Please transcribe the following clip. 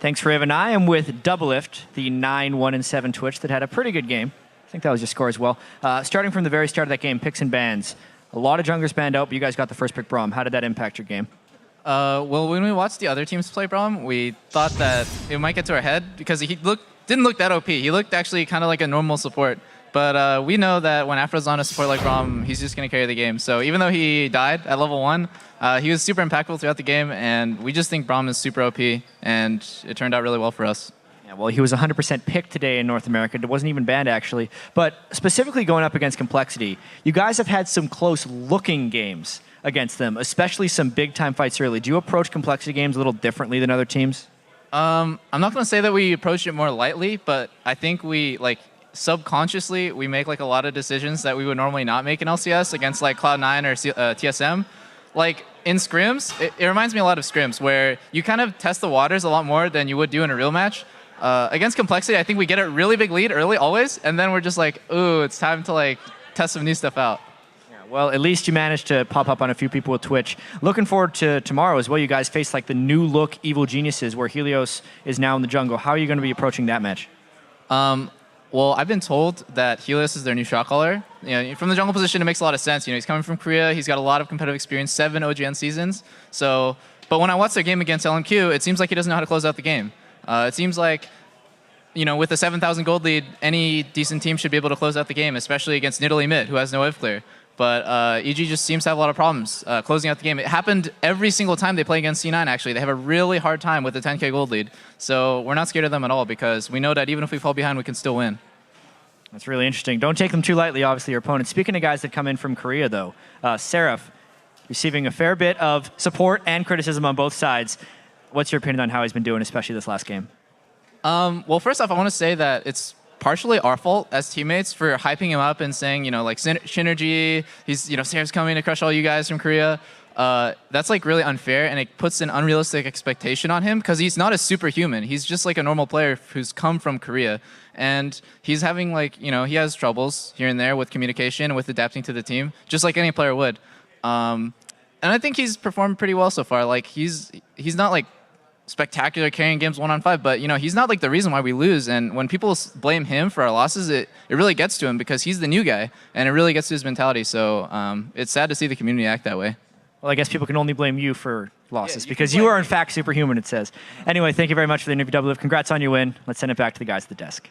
Thanks for Raven. I am with Doublelift, the 9-1-7 Twitch that had a pretty good game. I think that was your score as well. Starting from the very start of that game, picks and bans. A lot of junglers banned out, but you guys got the first pick Braum. How did that impact your game? Well, when we watched the other teams play Braum, we thought that it might get to our head because he didn't look that OP. He looked actually kind of like a normal support. But we know that when Afro's on a support like Braum, he's just going to carry the game. So even though he died at level 1, he was super impactful throughout the game, and we just think Braum is super OP, and it turned out really well for us. Yeah, well, he was 100% picked today in North America. It wasn't even banned, actually. But specifically going up against compLexity, you guys have had some close-looking games against them, especially some big-time fights early. Do you approach compLexity games a little differently than other teams? I'm not going to say that we approached it more lightly, but I think we, subconsciously, we make a lot of decisions that we would normally not make in LCS against Cloud9 or TSM. In scrims, it reminds me a lot of scrims where you kind of test the waters a lot more than you would do in a real match. Against compLexity, I think we get a really big lead early always, and then we're just ooh, it's time to test some new stuff out. Yeah, well, at least you managed to pop up on a few people with Twitch. Looking forward to tomorrow as well. You guys face the new look Evil Geniuses where Helios is now in the jungle. How are you going to be approaching that match? Well, I've been told that Helios is their new shot caller. From the jungle position, it makes a lot of sense. He's coming from Korea. He's got a lot of competitive experience, 7 OGN seasons. But when I watch their game against LMQ, it seems like he doesn't know how to close out the game. It seems like, with a 7,000 gold lead, any decent team should be able to close out the game, especially against Nidalee Mid, who has no wave clear. But EG just seems to have a lot of problems closing out the game. It happened every single time they play against C9, actually. They have a really hard time with a 10K gold lead. So we're not scared of them at all because we know that even if we fall behind, we can still win. That's really interesting. Don't take them too lightly, obviously, your opponent. Speaking of guys that come in from Korea, though, Seraph, receiving a fair bit of support and criticism on both sides. What's your opinion on how he's been doing, especially this last game? Well, first off, I want to say that it's partially our fault as teammates for hyping him up and saying, synergy, he's, Seraph's coming to crush all you guys from Korea. That's really unfair, and it puts an unrealistic expectation on him because he's not a superhuman. He's just a normal player who's come from Korea, and he's having he has troubles here and there with communication and with adapting to the team, just like any player would. And I think he's performed pretty well so far. He's not spectacular carrying games 1-on-5, but he's not the reason why we lose. And when people blame him for our losses, it really gets to him because he's the new guy, and it really gets to his mentality. So it's sad to see the community act that way. Well, I guess people can only blame you for losses because you are, in fact, superhuman, it says. Anyway, thank you very much for the interview, Doublelift. Congrats on your win. Let's send it back to the guys at the desk.